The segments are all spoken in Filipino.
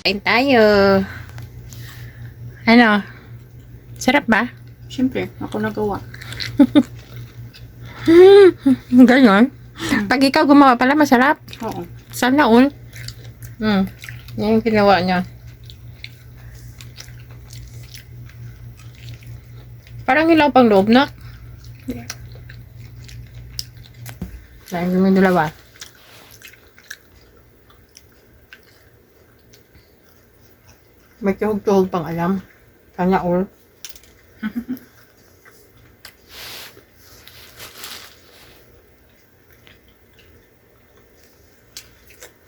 Kain tayo. Ano? Sarap ba? Siyempre, ako nagawa. Ganon. Pag ikaw gumawa pala, masarap. Oo. Sana all. Yan yung ginawa niya. Parang hilaw pang loob na. Yeah. Kain kami dalawa. May tuhog-tuhog pang alam. Sana all.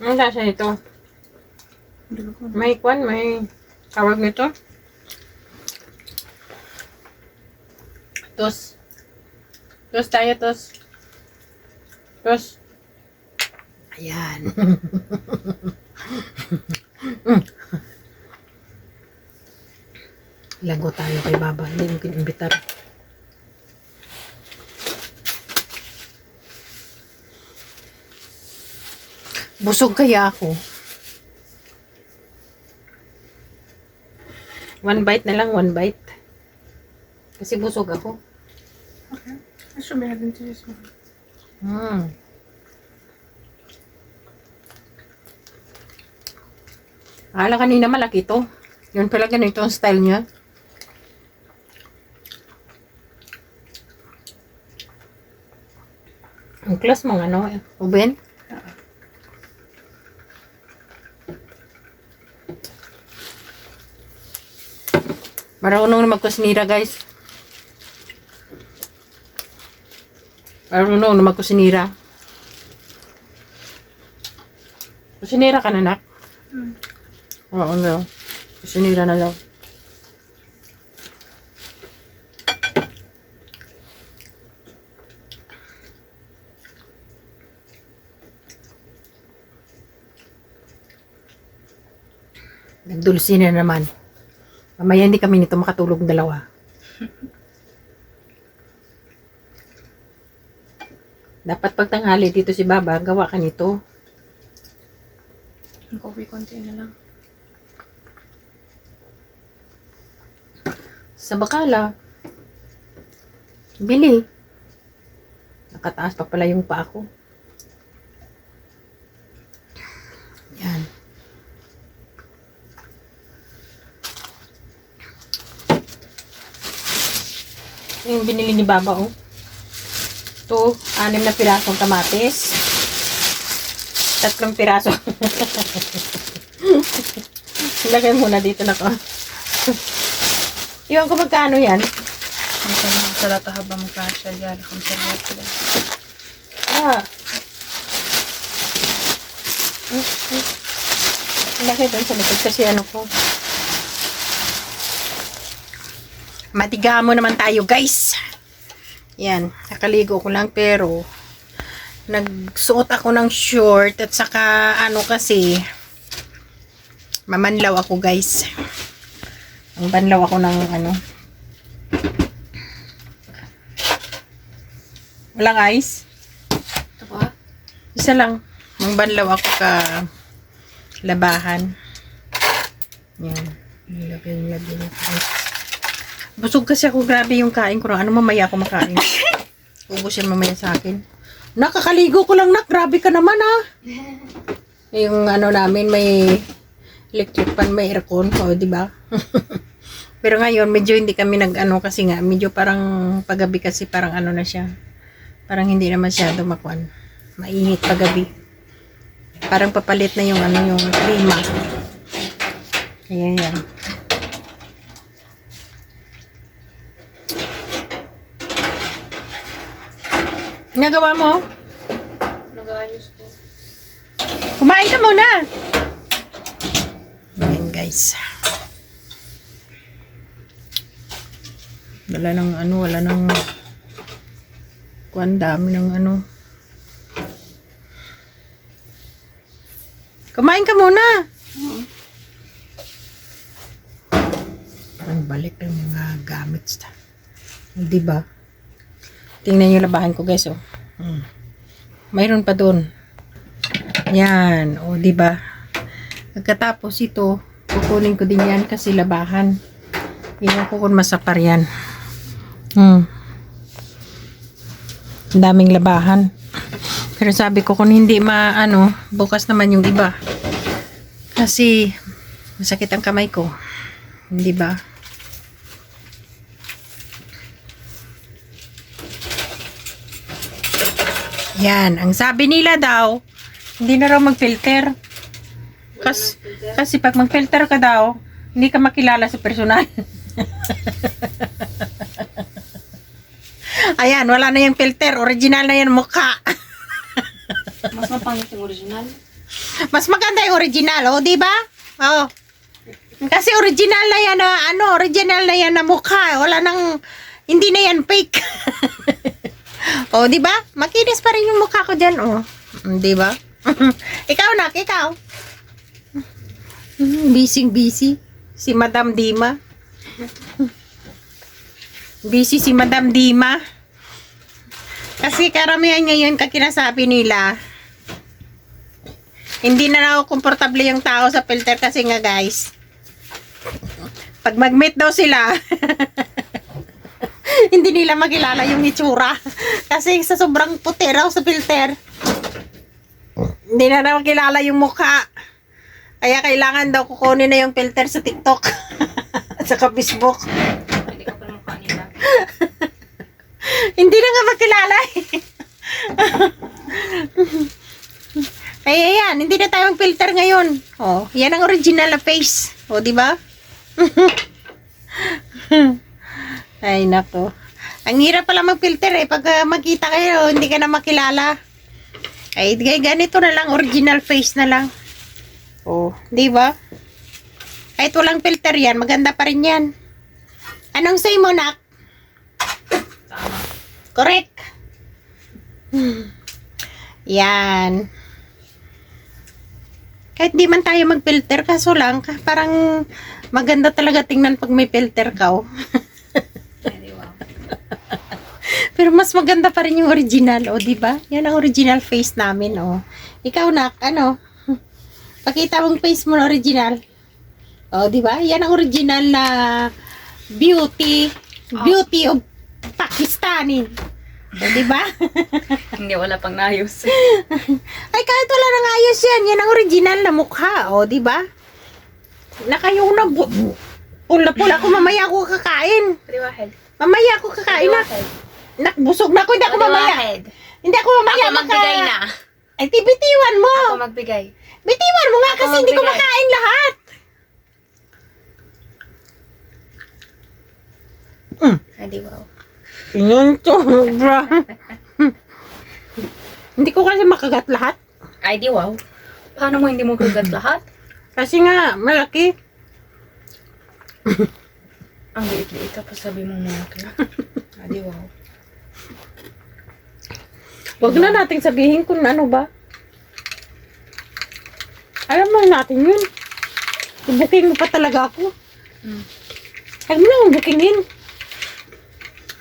Ano lasa nito? May kwan, may tawag nito. Tos. Tos tayo, tos. Tos. Ayan. Lago tayo kay Baba. Hindi mo kinimbitar. Busog kaya ako. One bite na lang, one bite. Kasi busog ako. Okay. I should be having to this one. Akala kanina malaki to. Yun pala ganito ang style niya. Ang class mong ano, Uben? Marunong na magkusinira, guys. Marunong na magkusinira. Kusinira ka na, nak? Oo, no. Kusinira na lang. Nagdulsi na naman. Mamaya hindi kami nito makatulog dalawa. Dapat pagtanghali dito si Baba, gawa ka nito. Ang coffee konti na lang. Sa bakala. Bili. Nakataas pa pala yung paa ko. Yan. Yung binili ni Baba, oh. Ito, 6 na pirasong kamatis. 3 piraso. Ilagay muna dito na ko. Iwan ko magkano yan. Ang sa lata habang magkasya yan. Kung sa lata. Ah. Ilagay doon sa likod kasi ano ko. Matigamo naman tayo, guys. Yan, nakaligo ko lang pero nagsuot ako ng short at saka ano kasi mamanlaw ako, guys. Ang banlaw ako ng ano. Walang ice? Ito pa? Isa lang. Ang banlaw ako ka labahan. Yan. Lagyan ng ice. Busog kasi ako, grabe yung kain ko. Ano mamaya ako makain? Ubusin mamaya sa akin. Nakakaligo ko lang, nak. Grabe ka naman, ha. Yung ano namin, may electric pan, may aircon. O, diba? Pero ngayon, medyo hindi kami nag-ano kasi nga, medyo parang paggabi kasi parang ano na siya. Parang hindi na masyado makuan. Mainit paggabi. Parang papalit na yung ano, yung klima. Kaya yan. Nagawa mo? Nag-ayos po. Kumain ka muna. Ayan, guys. Wala nang ano, wala nang kuan, dami ng ano. Kumain ka muna. Ang balik ng mga gamit. Diba? Tingnan yung labahan ko, guys, oh. Mayroon pa doon. Yan, oh, diba? Pagkatapos ito, kukunin ko din yan kasi labahan. Iwan ko kung masapar yan. Ang daming labahan. Pero sabi ko kung hindi bukas naman yung iba. Kasi masakit ang kamay ko. Hindi ba? Yan, ang sabi nila daw, hindi na raw mag-filter. Kasi pag mag-filter ka daw, hindi ka makilala sa personal. Ayan, wala na yung filter. Original na yan mukha. Mas mapangit yung original. Mas maganda yung original, oh, di ba? Oh. Kasi original na yan original na yan na mukha. Wala nang, hindi na yan fake. Oh, di ba? Makinis pa rin yung mukha ko diyan, oh. Di ba? Ikaw nak, ikaw. Busy si Madam Dima. Busy si Madam Dima. Kasi karamihan ngayon kakinasabi nila, hindi na raw komportable yung tao sa filter kasi nga guys, pag mag-meet daw sila, hindi nila makilala yung itsura. Kasi sa sobrang puti raw sa filter, hindi na raw makilala yung mukha. Kaya kailangan daw kukunin na yung filter sa TikTok at saka Facebook. Hindi ka pa mukha nila. Hindi na nga makilala eh. Ay, ayan, hindi na tayo mag-filter ngayon. Oh, yan ang original na face. Oh, di ba? Ay, nako. Ang hirap pala mag-filter eh. Pag magkita kayo, hindi ka na makilala. Ay, ganito na lang, original face na lang. Oh, di ba? Kahit walang filter yan, maganda pa rin yan. Anong say mo, nak? Tama. Correct. Yan. Kahit di man tayo mag-filter, kaso lang, parang maganda talaga tingnan pag may filter ka, oh. Ay, wow. Pero mas maganda pa rin yung original, oh, di ba? Yan ang original face namin, oh. Ikaw, nak, pakita mong face mo na original. Oh, di ba? Yan ang original na beauty of Pakistani. Oh, di ba? Hindi, wala pang naayos. Ay, kahit wala nang ayos yan. Yan ang original na mukha. O, di ba? Nakayong na pula-pula ko. Mamaya ako kakain. Riwahed. Mamaya ako kakain na. Nakbusog na ako. Hindi ako mamaya. Hindi ako mamaya. Ako magbigay na. Ay, bitiwan mo. Ako magbigay. Bitiwan mo nga Ako kasi hindi ko magbigay. makain lahat. Ay, di wow. Yun to, bro. Hindi ko kasi makagat lahat. Ay, di wow. Paano mo hindi mo kagat lahat? Kasi nga, malaki. Ang liit-liit. Tapos sabi mo malaki. Ay, di wow. Huwag na nating sabihin kung ano ba. Alam mo natin yun. I-booking mo pa talaga ako. Huwag mo na akong bookingin.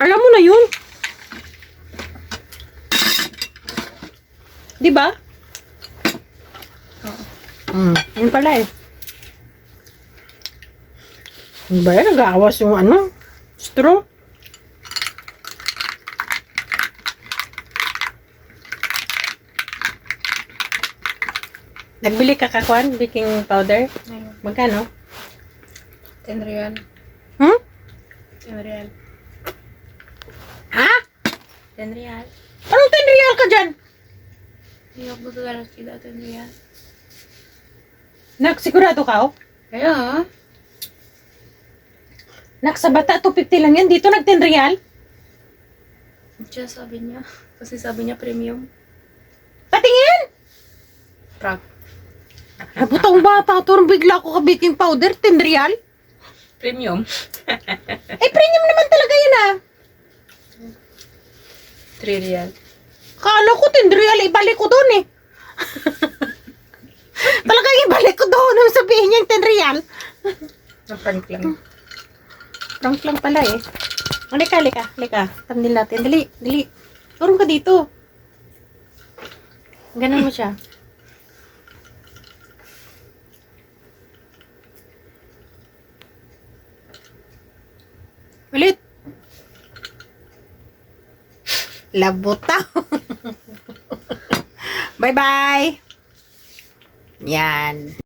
Alam mo na yun. Di ba? Oo. Yun pala eh. Ano ba yan? Nag-aawas yung straw. Nagbili ka kakwan, baking powder? Ayun. Magkano? 10 real. 10 real. Ha? 10 real. Anong 10 real ka dyan? Hindi ako magagalas kita 10 real. Sigurado ka, oh? Kaya, Sa bata, 250 lang yan. Dito nag 10 real. siya sabi niya. Kasi sabi niya premium. Patingin! Prag. Butang bata to, bigla ko ka baking powder, 10 real. Premium? Eh, premium naman talaga yun, ah. 3 real. Kala ko 10 real, ibalik ko doon, eh. Talagang ibalik ko doon, nung sabihin niya yung 10 real. Na-prank lang. Prank lang pala, eh. Halika. Tandil natin. Dali. Turun ka dito. Ganun mo siya. Ulit. Labuta. Bye-bye. Yan.